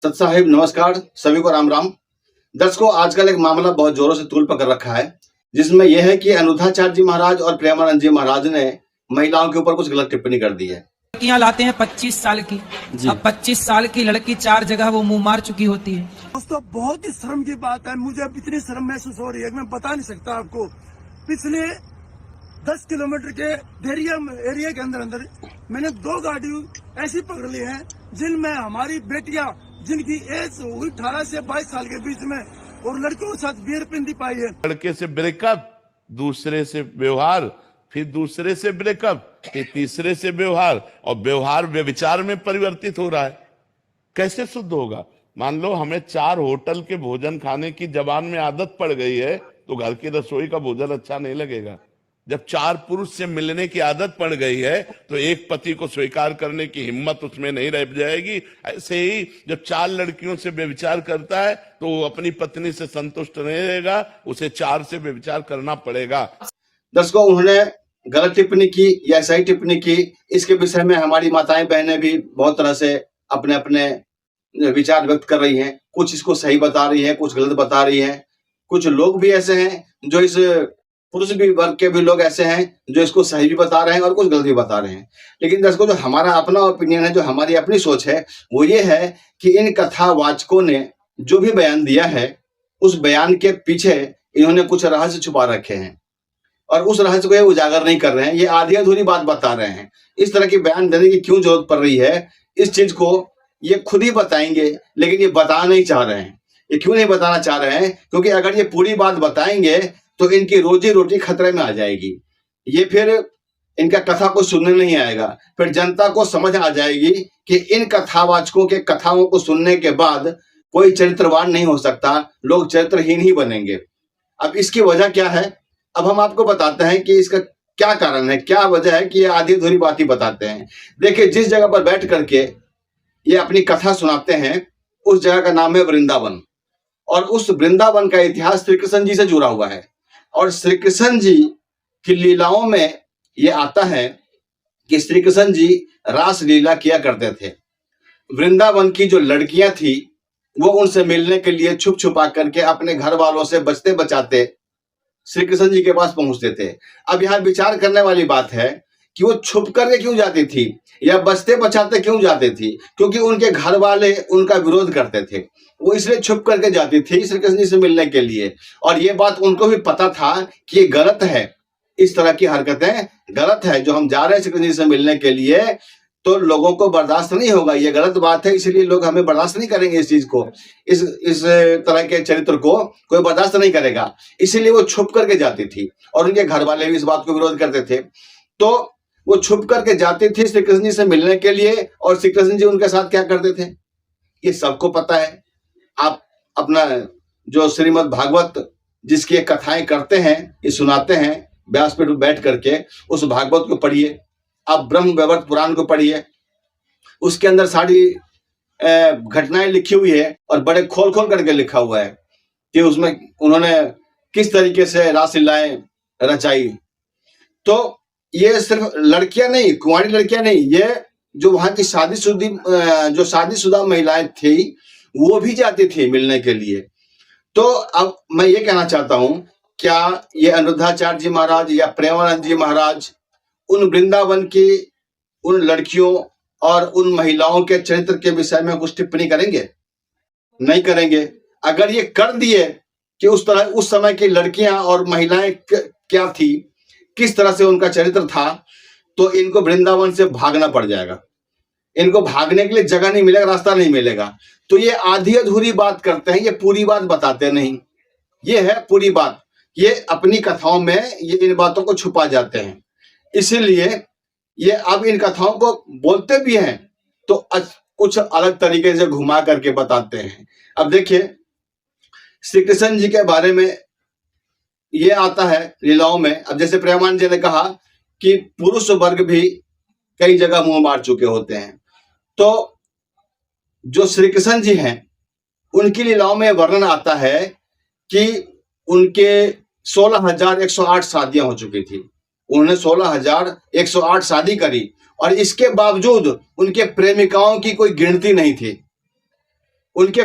सत साहिब नमस्कार, सभी को राम राम। दर्शकों, आजकल एक मामला बहुत जोरों से तूल पकड़ रखा है, जिसमें यह है कि अनिरुद्धाचार्य जी महाराज और प्रेमानंद जी महाराज ने महिलाओं के ऊपर कुछ गलत टिप्पणी कर दी है। लड़कियां लाते हैं 25 साल की। अब 25 साल की लड़की 4 जगह वो मुंह मार चुकी होती है। दोस्तों, बहुत ही शर्म की बात है। मुझे अब इतनी शर्म महसूस हो रही है कि मैं बता नहीं सकता आपको। पिछले 10 किलोमीटर के एरिया के अंदर मैंने 2 गाड़ी ऐसी पकड़ ली हैं जिनमें हमारी बेटियां, जिनकी एज हुई 18 से 22 साल के बीच में, और लड़कियों के साथ बियर पिंदी पाई है। लड़के से ब्रेकअप, दूसरे से व्यवहार, फिर दूसरे से ब्रेकअप, फिर तीसरे से व्यवहार, और व्यवहार व्यभिचार में परिवर्तित हो रहा है। कैसे शुद्ध होगा? मान लो हमें 4 होटल के भोजन खाने की जबान में आदत पड़ गई है, तो घर की रसोई का भोजन अच्छा नहीं लगेगा। जब 4 पुरुष से मिलने की आदत पड़ गई है, तो एक पति को स्वीकार करने की हिम्मत उसमें नहीं रह जाएगी। ऐसे ही जब 4 लड़कियों से व्यभिचार करता है, तो वो अपनी पत्नी से संतुष्ट नहीं रहेगा, उसे 4 से व्यभिचार करना पड़ेगा। दर्शकों, उन्होंने गलत टिप्पणी की या सही टिप्पणी की, इसके विषय में हमारी माताएं बहनें भी बहुत तरह से अपने अपने विचार व्यक्त कर रही हैं। कुछ इसको सही बता रही है, कुछ गलत बता रही है। कुछ लोग भी ऐसे हैं जो इस पुरुष भी वर्ग के भी लोग ऐसे हैं जो इसको सही भी बता रहे हैं और कुछ गलत भी बता रहे हैं। लेकिन दर्शकों, जो हमारा अपना ओपिनियन है, जो हमारी अपनी सोच है, वो ये है कि इन कथावाचकों ने जो भी बयान दिया है, उस बयान के पीछे इन्होंने कुछ रहस्य छुपा रखे हैं और उस रहस्य को ये उजागर नहीं कर रहे हैं। ये आधी अधूरी बात बता रहे हैं। इस तरह की बयान देने की क्यों जरूरत पड़ रही है, इस चीज को ये खुद ही बताएंगे, लेकिन ये बता नहीं चाह रहे हैं। ये क्यों नहीं बताना चाह रहे हैं? क्योंकि अगर ये पूरी बात बताएंगे तो इनकी रोजी रोटी खतरे में आ जाएगी। ये फिर इनका कथा को सुनने नहीं आएगा। फिर जनता को समझ आ जाएगी कि इन कथावाचकों के कथाओं को सुनने के बाद कोई चरित्रवान नहीं हो सकता, लोग चरित्रहीन ही बनेंगे। अब इसकी वजह क्या है? अब हम आपको बताते हैं कि इसका क्या कारण है, क्या वजह है कि ये आधी अधूरी बात ही बताते हैं। देखिए, जिस जगह पर बैठ करके ये अपनी कथा सुनाते हैं, उस जगह का नाम है वृंदावन, और उस वृंदावन का इतिहास श्री कृष्ण जी से जुड़ा हुआ है। और श्री कृष्ण जी की लीलाओं में ये आता है कि श्री कृष्ण जी रास लीला किया करते थे। वृंदावन की जो लड़कियां थी, वो उनसे मिलने के लिए छुप छुपा करके अपने घर वालों से बचते बचाते श्री कृष्ण जी के पास पहुंचते थे। अब यहाँ विचार करने वाली बात है कि वो छुप करके क्यों जाती थी या बचते बचाते क्यों जाती थी? क्योंकि उनके घर वाले उनका विरोध करते थे। वो इसलिए छुप करके जाती थी श्री कृष्ण जी से मिलने के लिए, और ये बात उनको भी पता था कि ये गलत है, इस तरह की हरकतें गलत है। जो हम जा रहे हैं श्री कृष्ण जी से मिलने के लिए, तो लोगों को बर्दाश्त नहीं होगा, ये गलत बात है, इसलिए लोग हमें बर्दाश्त नहीं करेंगे। इस चीज को, इस तरह के चरित्र को कोई बर्दाश्त नहीं करेगा, इसीलिए वो छुप करके जाती थी। और उनके घर वाले भी इस बात को विरोध करते थे, तो वो छुप करके जाती थी श्री कृष्ण जी से मिलने के लिए। और श्री कृष्ण जी उनके साथ क्या करते थे, ये सबको पता है। आप अपना जो श्रीमद् भागवत जिसकी कथाएं करते हैं, ये सुनाते हैं व्यासपीठ पर बैठ करके, उस भागवत को पढ़िए। आप ब्रह्म वैवर्त पुराण को पढ़िए, उसके अंदर सारी घटनाएं लिखी हुई है और बड़े खोल खोल करके लिखा हुआ है कि उसमें उन्होंने किस तरीके से रासलीलाएं रचाई। तो ये सिर्फ लड़कियां नहीं, कुंवारी लड़कियां नहीं, ये जो वहां की शादीशुदा महिलाएं थी, वो भी जाती थी मिलने के लिए। तो अब मैं ये कहना चाहता हूं, क्या ये अनिरुद्धाचार्य जी महाराज या प्रेमानंद जी महाराज उन वृंदावन की उन लड़कियों और उन महिलाओं के चरित्र के विषय में कुछ टिप्पणी करेंगे? नहीं करेंगे। अगर ये कर दिए कि उस तरह उस समय की लड़कियां और महिलाएं क्या थी, किस तरह से उनका चरित्र था, तो इनको वृंदावन से भागना पड़ जाएगा। इनको भागने के लिए जगह नहीं मिलेगा, रास्ता नहीं मिलेगा। तो ये आधी अधूरी बात करते हैं, ये पूरी बात बताते नहीं। ये है पूरी बात। ये अपनी कथाओं में ये इन बातों को छुपा जाते हैं, इसीलिए ये अब इन कथाओं को बोलते भी हैं तो कुछ अलग तरीके से घुमा करके बताते हैं। अब देखिए, श्री कृष्ण जी के बारे में ये आता है लीलाओं में। अब जैसे प्रेमानंद जी ने कहा कि पुरुष वर्ग भी कई जगह मुंह मार चुके होते हैं, तो जो श्री कृष्ण जी हैं, उनकी लीलाओं में वर्णन आता है कि उनके 16,108 शादियां हो चुकी थी। उन्होंने 16,108 शादी करी, और इसके बावजूद उनके प्रेमिकाओं की कोई गिनती नहीं थी। उनके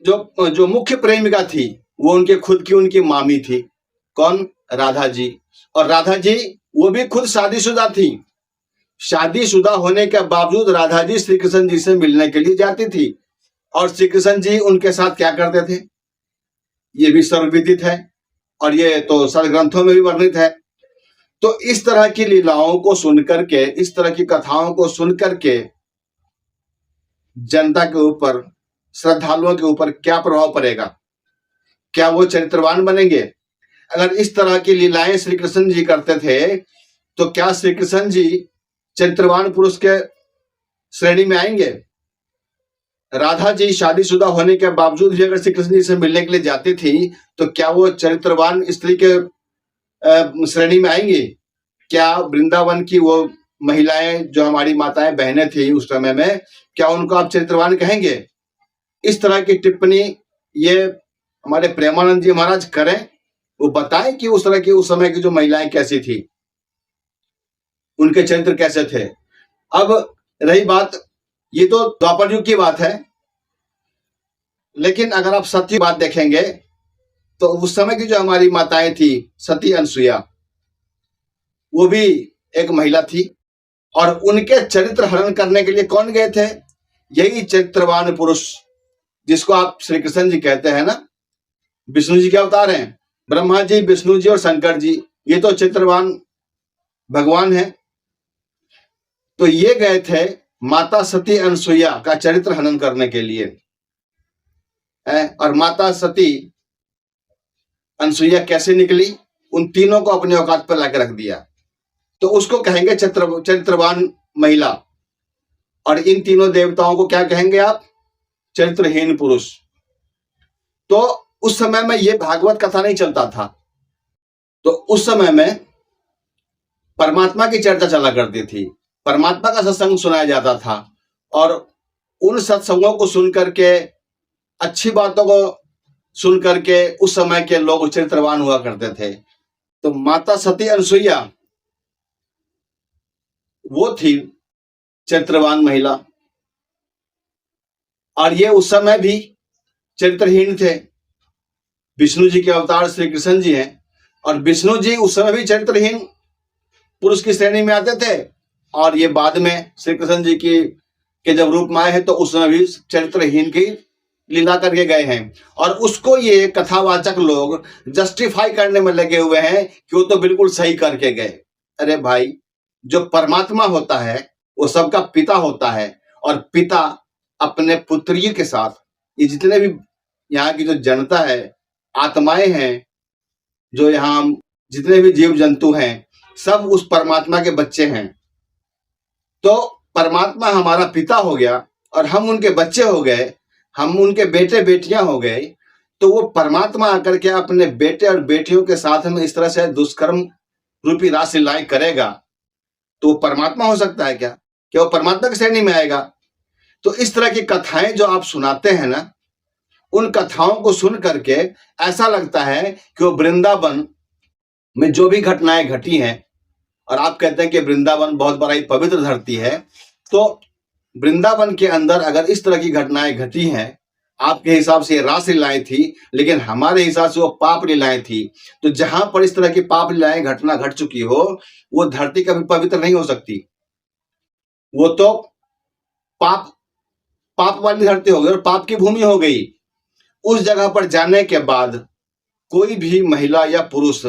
जो जो मुख्य प्रेमिका थी वो उनके खुद की उनकी मामी थी। कौन? राधा जी। और राधा जी वो भी खुद शादीशुदा थी। शादीशुदा होने के बावजूद राधा जी श्री कृष्ण जी से मिलने के लिए जाती थी और श्री कृष्ण जी उनके साथ क्या करते थे ये भी सर्वविदित है और ये तो सदग्रंथों में भी वर्णित है। तो इस तरह की लीलाओं को सुनकर के, इस तरह की कथाओं को सुनकर के जनता के ऊपर, श्रद्धालुओं के ऊपर क्या प्रभाव पड़ेगा? क्या वो चरित्रवान बनेंगे? अगर इस तरह की लीलाएं श्री कृष्ण जी करते थे तो क्या श्री कृष्ण जी चरित्रवान पुरुष के श्रेणी में आएंगे? राधा जी शादीशुदा होने के बावजूद भी अगर श्री कृष्ण जी से मिलने के लिए जाती थी तो क्या वो चरित्रवान स्त्री के श्रेणी में आएंगी? क्या वृंदावन की वो महिलाएं जो हमारी माताएं बहनें थी उस समय में, क्या उनको आप चरित्रवान कहेंगे? इस तरह की टिप्पणी ये हमारे प्रेमानंद जी महाराज करें, वो बताएं कि उस तरह की उस समय की जो महिलाएं कैसी थी, उनके चरित्र कैसे थे। अब रही बात, ये तो द्वापर युग की बात है, लेकिन अगर आप सत्य बात देखेंगे तो उस समय की जो हमारी माताएं थी, सती अनसुईया, वो भी एक महिला थी और उनके चरित्र हरण करने के लिए कौन गए थे? यही चरित्रवान पुरुष जिसको आप श्री कृष्ण जी कहते हैं ना, विष्णु जी के अवतार हैं। ब्रह्मा जी, विष्णु जी और शंकर जी, ये तो चित्रवान भगवान है। तो ये गए थे माता सती अनसुईया का चरित्र हनन करने के लिए और माता सती अनसुईया कैसे निकली? उन तीनों को अपने औकात पर लाकर रख दिया, तो उसको कहेंगे चरित्रवान महिला। और इन तीनों देवताओं को क्या कहेंगे आप? चरित्रहीन पुरुष। तो उस समय में ये भागवत कथा नहीं चलता था, तो उस समय में परमात्मा की चर्चा चला करती थी, परमात्मा का सत्संग सुनाया जाता था और उन सत्संगों को सुनकर के, अच्छी बातों को सुनकर के उस समय के लोग चरित्रवान हुआ करते थे। तो माता सती अनसुईया वो थी चरित्रवान महिला और ये उस समय भी चरित्रहीन थे। विष्णु जी के अवतार श्री कृष्ण जी हैं और विष्णु जी उस समय भी चरित्रहीन पुरुष की श्रेणी में आते थे और ये बाद में श्री कृष्ण जी के जब रूप में आए हैं तो उस समय भी चरित्रहीन की लीला करके गए हैं। और उसको ये कथावाचक लोग जस्टिफाई करने में लगे हुए हैं कि वो तो बिल्कुल सही करके गए। अरे भाई, जो परमात्मा होता है वो सबका पिता होता है और पिता अपने पुत्री के साथ, ये जितने भी यहाँ की जो जनता है, आत्माएं हैं, जो यहाँ जितने भी जीव जंतु हैं, सब उस परमात्मा के बच्चे हैं। तो परमात्मा हमारा पिता हो गया और हम उनके बच्चे हो गए, हम उनके बेटे बेटियां हो गए। तो वो परमात्मा आकर के अपने बेटे और बेटियों के साथ में इस तरह से दुष्कर्म रूपी रासलीलाएं करेगा तो वो परमात्मा हो सकता है क्या? क्या वो परमात्मा की श्रेणी में आएगा? तो इस तरह की कथाएं जो आप सुनाते हैं ना, उन कथाओं को सुन करके ऐसा लगता है कि वो वृंदावन में जो भी घटनाएं घटी हैं, और आप कहते हैं कि वृंदावन बहुत बड़ा ही पवित्र धरती है, तो वृंदावन के अंदर अगर इस तरह की घटनाएं घटी हैं, आपके हिसाब से ये रासलीलाएं थी, लेकिन हमारे हिसाब से वो पाप लीलाएं थी। तो जहां पर इस तरह की पाप लीलाएं घटना घट चुकी हो, वो धरती कभी पवित्र नहीं हो सकती। वो तो पाप वाली धरती हो गई और पाप की भूमि हो गई। उस जगह पर जाने के बाद कोई भी महिला या पुरुष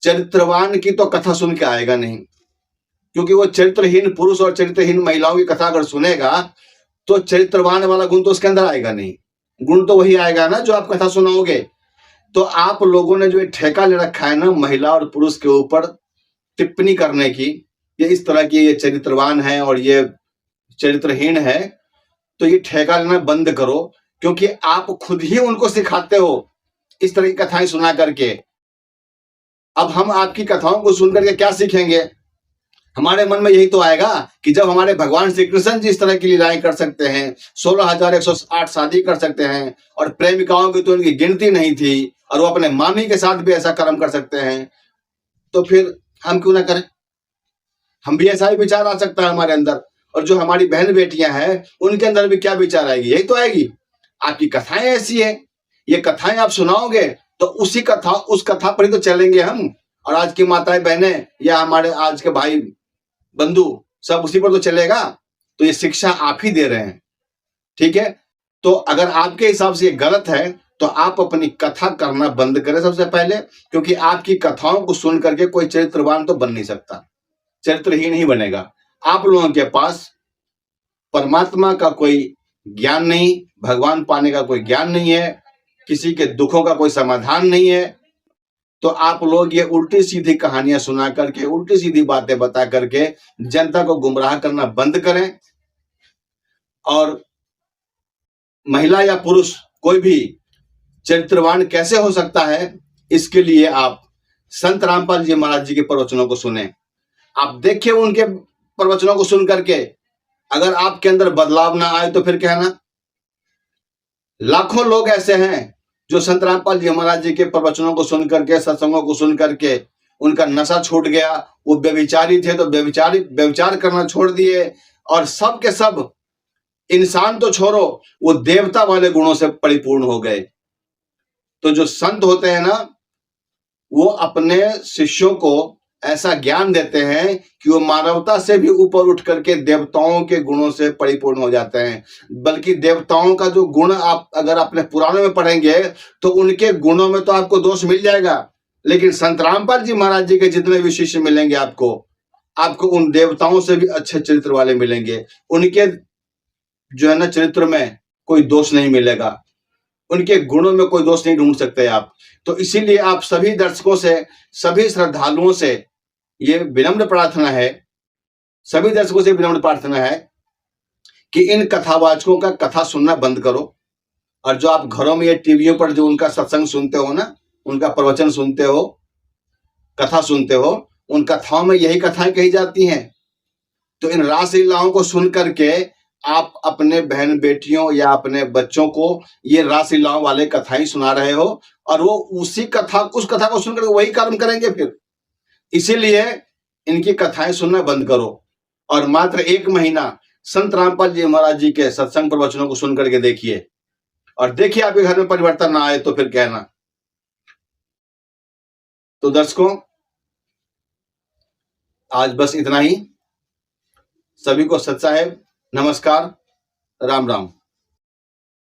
चरित्रवान की तो कथा सुन के आएगा नहीं, क्योंकि वो चरित्रहीन पुरुष और चरित्रहीन महिलाओं की कथा अगर सुनेगा तो चरित्रवान वाला गुण तो उसके अंदर आएगा नहीं। गुण तो वही आएगा ना जो आप कथा सुनाओगे। तो आप लोगों ने जो ये ठेका ले रखा है ना महिला और पुरुष के ऊपर टिप्पणी करने की, ये इस तरह की ये चरित्रवान है और ये चरित्रहीन है, तो ये ठेका लेना बंद करो, क्योंकि आप खुद ही उनको सिखाते हो इस तरह की कथाएं सुना करके। अब हम आपकी कथाओं को सुन करके क्या सीखेंगे? हमारे मन में यही तो आएगा कि जब हमारे भगवान श्री कृष्ण जी इस तरह की लीलाएं कर सकते हैं, 16,108 शादी कर सकते हैं और प्रेमिकाओं की तो उनकी गिनती नहीं थी, और वो अपने मामी के साथ भी ऐसा कर्म कर सकते हैं, तो फिर हम क्यों ना करें? हम भी ऐसा ही विचार आ सकता है हमारे अंदर और जो हमारी बहन बेटियां हैं उनके अंदर भी क्या विचार आएगी, यही तो आएगी। आपकी कथाएं ऐसी है, ये कथाएं आप सुनाओगे तो उस कथा पर ही तो चलेंगे हम। और आज की माताएं बहनें या हमारे आज के भाई बंधु सब उसी पर तो चलेगा। तो ये शिक्षा आप ही दे रहे हैं, ठीक है। तो अगर आपके हिसाब से ये गलत है तो आप अपनी कथा करना बंद करें सबसे पहले, क्योंकि आपकी कथाओं को सुन करके कोई चरित्रवान तो बन नहीं सकता, चरित्रहीन ही बनेगा। आप लोगों के पास परमात्मा का कोई ज्ञान नहीं, भगवान पाने का कोई ज्ञान नहीं है, किसी के दुखों का कोई समाधान नहीं है। तो आप लोग ये उल्टी सीधी कहानियां सुना करके, उल्टी सीधी बातें बता करके जनता को गुमराह करना बंद करें। और महिला या पुरुष कोई भी चरित्रवान कैसे हो सकता है, इसके लिए आप संत रामपाल जी महाराज जी के प्रवचनों को सुने। आप देखिए उनके प्रवचनों को सुन करके अगर आपके अंदर बदलाव ना आए तो फिर कहना। लाखों लोग ऐसे हैं जो संत रामपाल जी महाराज जी के प्रवचनों को सुन करके, सत्संगों को सुन करके उनका नशा छूट गया। वो व्यभिचारी थे तो व्यभिचार करना छोड़ दिए, और सब के सब इंसान तो छोड़ो, वो देवता वाले गुणों से परिपूर्ण हो गए। तो जो संत होते हैं ना, वो अपने शिष्यों को ऐसा ज्ञान देते हैं कि वो मानवता से भी ऊपर उठ करके देवताओं के गुणों से परिपूर्ण हो जाते हैं। बल्कि देवताओं का जो गुण आप अगर अपने पुराणों में पढ़ेंगे तो उनके गुणों में तो आपको दोष मिल जाएगा, लेकिन संत रामपाल जी महाराज जी के जितने भी शिष्य मिलेंगे आपको उन देवताओं से भी अच्छे चरित्र वाले मिलेंगे। उनके जो है ना चरित्र में कोई दोष नहीं मिलेगा, उनके गुणों में कोई दोष नहीं ढूंढ सकते आप। तो इसीलिए आप सभी दर्शकों से, सभी श्रद्धालुओं से ये विनम्र प्रार्थना है, सभी दर्शकों से विनम्र प्रार्थना है कि इन कथावाचकों का कथा सुनना बंद करो। और जो आप घरों में ये टीवियों पर जो उनका सत्संग सुनते हो ना, उनका प्रवचन सुनते हो, कथा सुनते हो, उन कथाओं में यही कथाएं कही जाती हैं। तो इन रासलीलाओं को सुन करके आप अपने बहन बेटियों या अपने बच्चों को ये रासलीलाओं वाले कथाएं सुना रहे हो, और वो उस कथा को सुनकर वही कर्म करेंगे फिर। इसीलिए इनकी कथाएं सुनना बंद करो और मात्र 1 महीना संत रामपाल जी महाराज जी के सत्संग प्रवचनों को सुन करके देखिए, और देखिए आपके घर में परिवर्तन ना आए तो फिर कहना। तो दर्शकों, आज बस इतना ही। सभी को सत साहेब नमस्कार, राम राम।